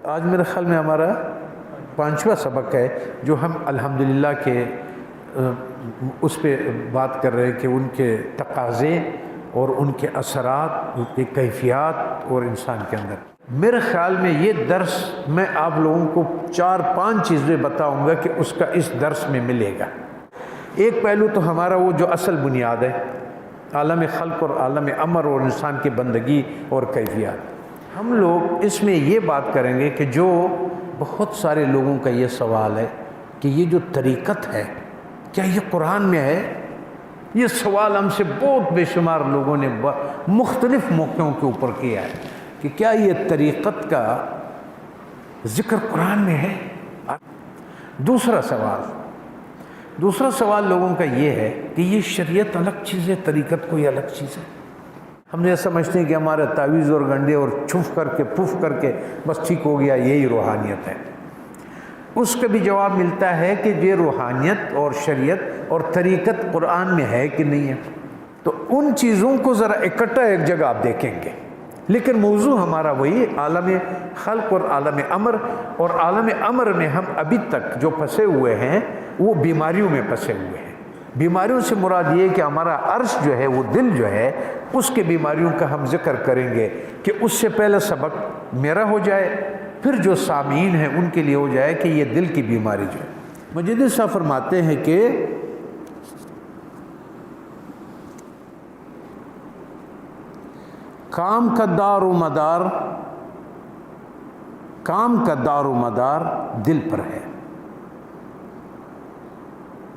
آج میرے خیال میں ہمارا 5واں سبق ہے جو ہم الحمدللہ کے اس پہ بات کر رہے ہیں کہ ان کے تقاضے اور ان کے اثرات، ان کی کیفیات اور انسان کے اندر۔ میرے خیال میں یہ درس میں آپ لوگوں کو 4-5 چیزیں بتاؤں گا کہ اس کا اس درس میں ملے گا۔ ایک پہلو تو ہمارا وہ جو اصل بنیاد ہے، عالم خلق اور عالم امر اور انسان کی بندگی اور کیفیات۔ ہم لوگ اس میں یہ بات کریں گے کہ جو بہت سارے لوگوں کا یہ سوال ہے کہ یہ جو طریقت ہے کیا یہ قرآن میں ہے؟ یہ سوال ہم سے بہت بے شمار لوگوں نے مختلف موقعوں کے اوپر کیا ہے کہ کیا یہ طریقت کا ذکر قرآن میں ہے؟ دوسرا سوال لوگوں کا یہ ہے کہ یہ شریعت الگ چیز ہے، طریقت کوئی الگ چیز ہے۔ ہم یہ سمجھتے ہیں کہ ہمارا تعویذ اور گنڈے اور چھف کر کے پف کر کے بس ٹھیک ہو گیا، یہی روحانیت ہے۔ اس کا بھی جواب ملتا ہے کہ یہ روحانیت اور شریعت اور طریقت قرآن میں ہے کہ نہیں ہے۔ تو ان چیزوں کو ذرا اکٹھا ایک جگہ آپ دیکھیں گے، لیکن موضوع ہمارا وہی عالم خلق اور عالم امر، اور عالم امر میں ہم ابھی تک جو پھنسے ہوئے ہیں وہ بیماریوں میں پھنسے ہوئے ہیں۔ بیماریوں سے مراد یہ کہ ہمارا عرش جو ہے، وہ دل جو ہے، اس کے بیماریوں کا ہم ذکر کریں گے کہ اس سے پہلے سبق میرا ہو جائے، پھر جو سامعین ہیں ان کے لیے ہو جائے کہ یہ دل کی بیماری جو ہے۔ مجدد صاحب فرماتے ہیں کہ کام کا دار و مدار دل پر ہے۔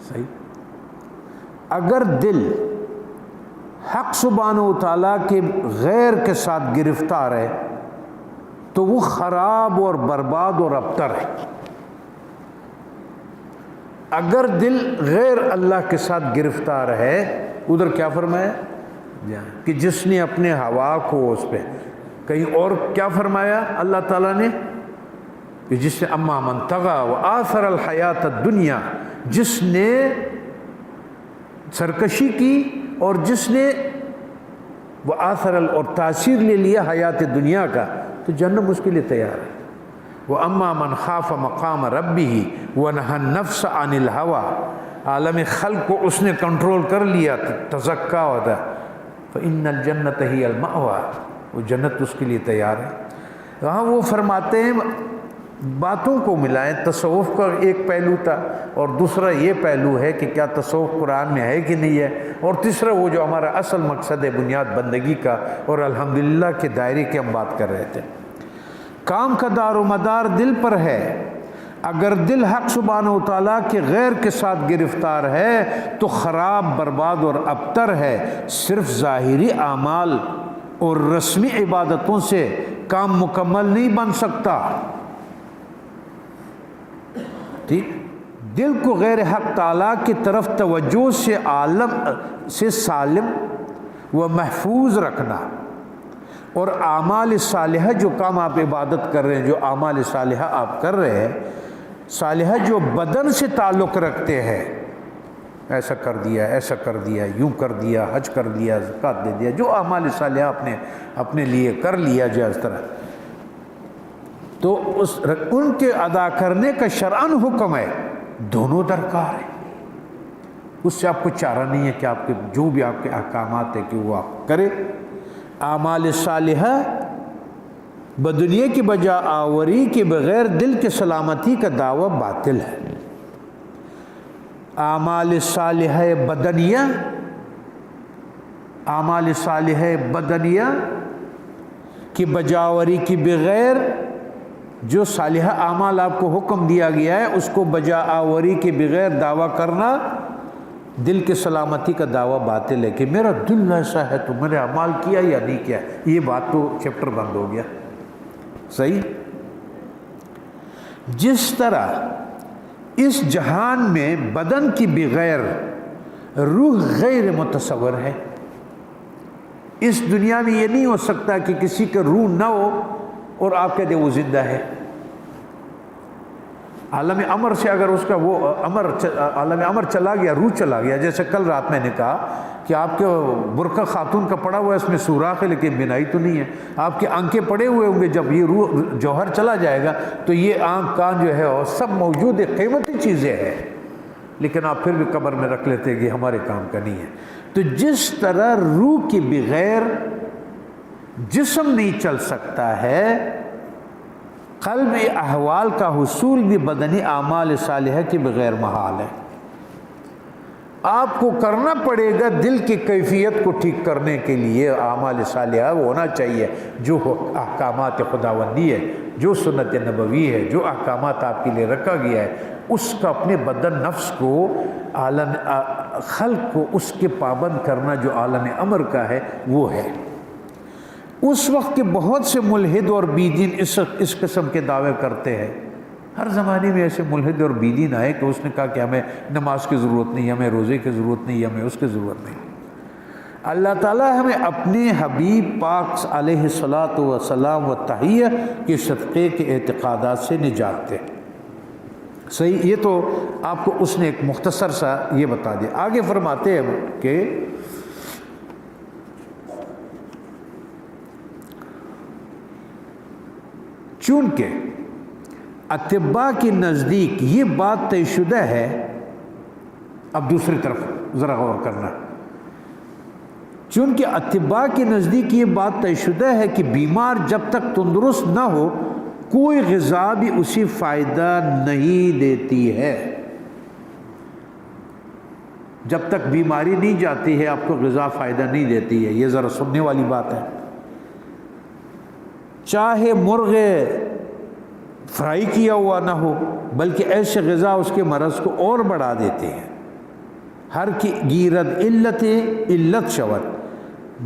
صحیح؟ اگر دل حق سبحانہ و تعالیٰ کے غیر کے ساتھ گرفتار ہے تو وہ خراب اور برباد اور ابتر ہے۔ اگر دل غیر اللہ کے ساتھ گرفتار ہے، ادھر کیا فرمایا کہ جس نے اپنے ہوا کو اس پہ، کہیں اور کیا فرمایا اللہ تعالیٰ نے کہ جس نے اما من طغى وآثر الحیات الدنیا، جس نے سرکشی کی اور جس نے اور تاثیر لے لیا حیات دنیا کا، تو جہنم اس کے لیے تیار ہے۔ وَأَمَّا مَنْ خَافَ مَقَامَ رَبِّهِ وَنَهَى النَّفْسَ عَنِ الْهَوَىٰ، عالم خلق کو اس نے کنٹرول کر لیا، تزکا ہوتا، فَإِنَّ الْجَنَّةَ هِيَ الْمَأْوَىٰ، وہ جنت اس کے لیے تیار ہے۔ وہاں وہ فرماتے ہیں باتوں کو ملائیں، تصوف کا ایک پہلو تھا اور دوسرا یہ پہلو ہے کہ کیا تصوف قرآن میں ہے کہ نہیں ہے، اور تیسرا وہ جو ہمارا اصل مقصد ہے بنیاد بندگی کا اور الحمدللہ کے دائرے کی ہم بات کر رہے تھے۔ کام کا دار و مدار دل پر ہے۔ اگر دل حق سبحانہ و تعالیٰ کے غیر کے ساتھ گرفتار ہے تو خراب، برباد اور ابتر ہے۔ صرف ظاہری اعمال اور رسمی عبادتوں سے کام مکمل نہیں بن سکتا۔ ٹھیک؟ دل کو غیر حق تعالیٰ کی طرف توجہ سے عالم سے سالم و محفوظ رکھنا، اور اعمال صالحہ جو کام آپ عبادت کر رہے ہیں، جو اعمال صالحہ آپ کر رہے ہیں، صالحہ جو بدن سے تعلق رکھتے ہیں، ایسا کر دیا، ایسا کر دیا، یوں کر دیا، حج کر دیا، زکوٰۃ دے دیا، جو اعمال صالحہ اپنے لیے کر لیا جائے اس طرح، تو ان کے ادا کرنے کا شرعاً حکم ہے۔ دونوں درکار ہے، اس سے آپ کو چارہ نہیں ہے کہ آپ کے جو بھی آپ کے احکامات ہیں کہ وہ آپ کرے۔ اعمال صالحہ بدنیا کی بجا آوری کے بغیر دل کے سلامتی کا دعویٰ باطل ہے۔ اعمال صالحہ بدنیہ کی بجاوری کی بغیر، جو صالحہ اعمال آپ کو حکم دیا گیا ہے اس کو بجا آوری کے بغیر دعویٰ کرنا دل کے سلامتی کا دعویٰ باطل ہے کہ میرا دل ایسا ہے تو میں نے اعمال کیا یا نہیں کیا، یہ بات تو چیپٹر بند ہو گیا۔ صحیح؟ جس طرح اس جہان میں بدن کی بغیر روح غیر متصور ہے، اس دنیا میں یہ نہیں ہو سکتا کہ کسی کا روح نہ ہو اور آپ کہتے وہ زندہ ہے۔ عالم امر سے اگر اس کا وہ عالم امر چلا گیا، روح چلا گیا، جیسے کل رات میں نے کہا کہ آپ کے برقع خاتون کا پڑا ہوا ہے، اس میں سوراخ ہے لیکن بینائی تو نہیں ہے، آپ کے آنکھیں پڑے ہوئے ہوں گے، جب یہ روح جوہر چلا جائے گا تو یہ آنکھ کان جو ہے اور سب موجود ہے، قیمتی چیزیں ہیں، لیکن آپ پھر بھی قبر میں رکھ لیتے ہیں کہ ہمارے کام کا نہیں ہے۔ تو جس طرح روح کے بغیر جسم نہیں چل سکتا ہے، قلبی احوال کا حصول بھی بدنی اعمال صالحہ کے بغیر محال ہے۔ آپ کو کرنا پڑے گا دل کی کیفیت کو ٹھیک کرنے کے لیے اعمال صالحہ ہونا چاہیے، جو احکامات خداوندی ہے، جو سنت نبوی ہے، جو احکامات آپ کے لیے رکھا گیا ہے، اس کا اپنے بدن نفس کو، عالم خلق کو اس کے پابند کرنا جو عالم امر کا ہے وہ ہے۔ اس وقت کے بہت سے ملحد اور بیدین اس قسم کے دعوے کرتے ہیں۔ ہر زمانے میں ایسے ملحد اور بیدین آئے کہ اس نے کہا کہ ہمیں نماز کی ضرورت نہیں، ہمیں روزے کی ضرورت نہیں، ہمیں اس کی ضرورت نہیں۔ اللہ تعالیٰ ہمیں اپنے حبیب پاک علیہ الصلاۃ والسلام و تحیہ کے صدقے کے اعتقادات سے نجات دے۔ صحیح، یہ تو آپ کو اس نے ایک مختصر سا یہ بتا دیا۔ آگے فرماتے ہیں کہ چونکہ اتباع کے نزدیک یہ بات طے شدہ ہے، اب دوسری طرف ذرا غور کرنا، چونکہ اتباع کے نزدیک یہ بات طے شدہ ہے کہ بیمار جب تک تندرست نہ ہو کوئی غذا بھی اسے فائدہ نہیں دیتی ہے۔ جب تک بیماری نہیں جاتی ہے آپ کو غذا فائدہ نہیں دیتی ہے، یہ ذرا سننے والی بات ہے۔ چاہے مرغ فرائی کیا ہوا نہ ہو، بلکہ ایسے غذا اس کے مرض کو اور بڑھا دیتے ہیں۔ ہر کی گیرد علت شود،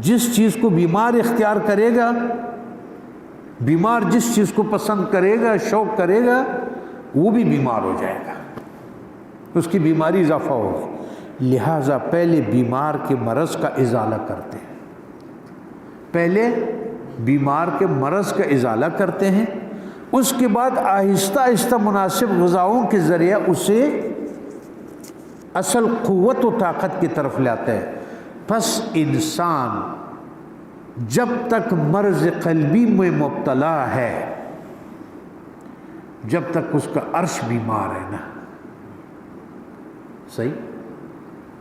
جس چیز کو بیمار اختیار کرے گا، بیمار جس چیز کو پسند کرے گا، شوق کرے گا، وہ بھی بیمار ہو جائے گا، اس کی بیماری اضافہ ہوگی۔ لہٰذا پہلے بیمار کے مرض کا ازالہ کرتے ہیں، پہلے بیمار کے مرض کا ازالہ کرتے ہیں، اس کے بعد آہستہ آہستہ مناسب غذاؤں کے ذریعے اسے اصل قوت و طاقت کی طرف لاتے ہیں۔ پس انسان جب تک مرض قلبی میں مبتلا ہے، جب تک اس کا عرش بیمار ہے نا، صحیح،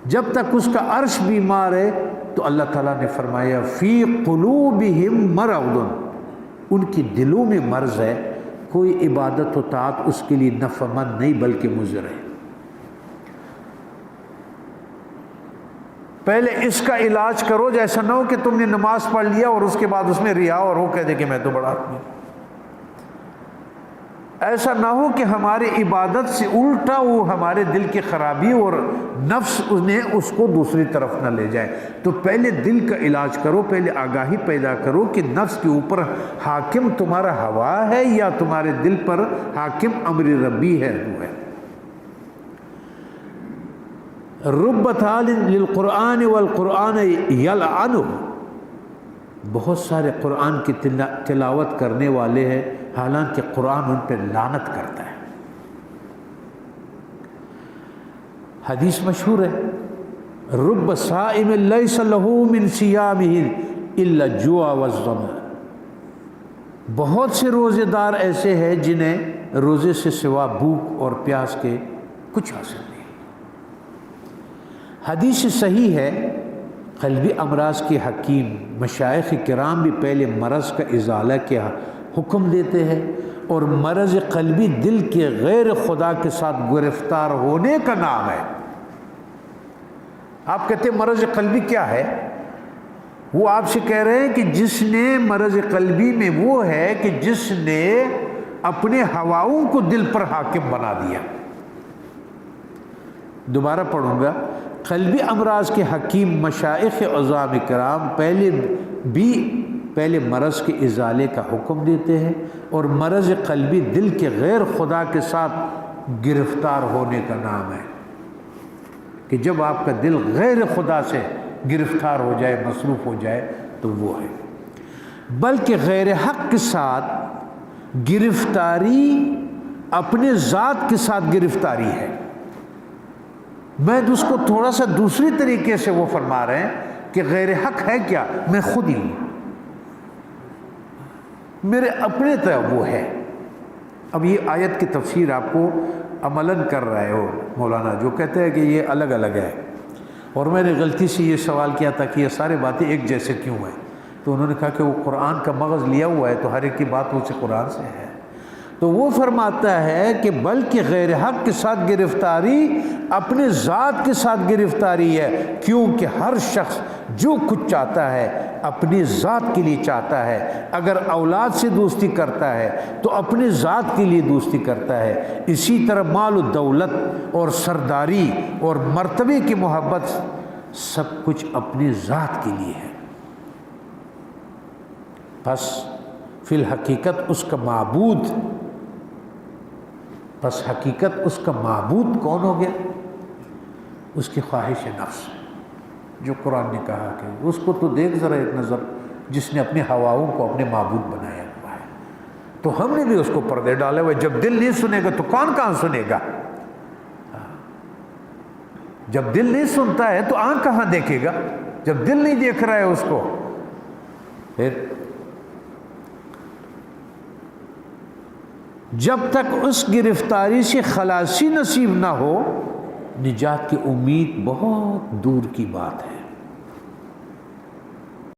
جب تک اس کا عرش بیمار ہے تو اللہ تعالیٰ نے فرمایا فی قلوبہم مرض، ان کی دلوں میں مرض ہے، کوئی عبادت و طاعت اس کے لیے نفع مند نہیں بلکہ مضر ہے۔ پہلے اس کا علاج کرو، جیسا نہ ہو کہ تم نے نماز پڑھ لیا اور اس کے بعد اس میں ریا اور وہ کہہ دے کہ میں تو بڑا آدمی ہوں۔ ایسا نہ ہو کہ ہماری عبادت سے الٹا وہ ہمارے دل کی خرابی اور نفس نے اس کو دوسری طرف نہ لے جائے۔ تو پہلے دل کا علاج کرو، پہلے آگاہی پیدا کرو کہ نفس کے اوپر حاکم تمہارا ہوا ہے یا تمہارے دل پر حاکم امر ربی ہے، وہ ہے۔ رب تال للقرآن والقرآن یلعنہ، بہت سارے قرآن کی تلاوت کرنے والے ہیں حالانکہ قرآن ان پہ لعنت کرتا ہے۔ حدیث مشہور ہے، رب صائم لیس لہ من صیامہ الا الجوع والظمأ، بہت سے روزے دار ایسے ہیں جنہیں روزے سے سوا بھوک اور پیاس کے کچھ حاصل نہیں۔ حدیث صحیح ہے، قلبی امراض کے حکیم مشائخ کرام بھی پہلے مرض کا ازالہ کے حکم دیتے ہیں، اور مرض قلبی دل کے غیر خدا کے ساتھ گرفتار ہونے کا نام ہے۔ آپ کہتے ہیں مرض قلبی کیا ہے؟ وہ آپ سے کہہ رہے ہیں کہ جس نے مرض قلبی میں وہ ہے کہ جس نے اپنے ہواؤں کو دل پر حاکم بنا دیا۔ دوبارہ پڑھوں گا، قلبی امراض کے حکیم مشائخ عظام کرام پہلے مرض کے ازالے کا حکم دیتے ہیں، اور مرض قلبی دل کے غیر خدا کے ساتھ گرفتار ہونے کا نام ہے، کہ جب آپ کا دل غیر خدا سے گرفتار ہو جائے، مصروف ہو جائے تو وہ ہے۔ بلکہ غیر حق کے ساتھ گرفتاری اپنے ذات کے ساتھ گرفتاری ہے۔ میں اس کو تھوڑا سا دوسری طریقے سے وہ فرما رہے ہیں کہ غیر حق ہے کیا؟ میں خود ہی ہوں، میرے اپنے طرف وہ ہے۔ اب یہ آیت کی تفسیر آپ کو عملاً کر رہے ہو مولانا، جو کہتے ہیں کہ یہ الگ الگ ہے، اور میں نے غلطی سے یہ سوال کیا تھا کہ یہ سارے باتیں ایک جیسے کیوں ہیں، تو انہوں نے کہا کہ وہ قرآن کا مغز لیا ہوا ہے تو ہر ایک کی بات اسے قرآن سے ہے۔ تو وہ فرماتا ہے کہ بلکہ غیر حق کے ساتھ گرفتاری اپنے ذات کے ساتھ گرفتاری ہے، کیونکہ ہر شخص جو کچھ چاہتا ہے اپنی ذات کے لیے چاہتا ہے۔ اگر اولاد سے دوستی کرتا ہے تو اپنے ذات کے لیے دوستی کرتا ہے۔ اسی طرح مال و دولت اور سرداری اور مرتبے کی محبت سب کچھ اپنی ذات کے لیے ہے۔ بس فی الحقیقت اس کا معبود، بس حقیقت اس کا معبود کون ہو گیا؟ اس کی خواہش نفس، جو قرآن نے کہا کہ اس کو تو دیکھ ذرا ایک نظر، جس نے اپنی ہواؤں کو اپنے معبود بنایا ہوا ہے۔ تو ہم نے بھی اس کو پردے ڈالے ہوئے، جب دل نہیں سنے گا تو کون کہاں سنے گا؟ جب دل نہیں سنتا ہے تو آنکھ کہاں دیکھے گا؟ جب دل نہیں دیکھ رہا ہے اس کو، پھر جب تک اس گرفتاری سے خلاصی نصیب نہ ہو، نجات کی امید بہت دور کی بات ہے۔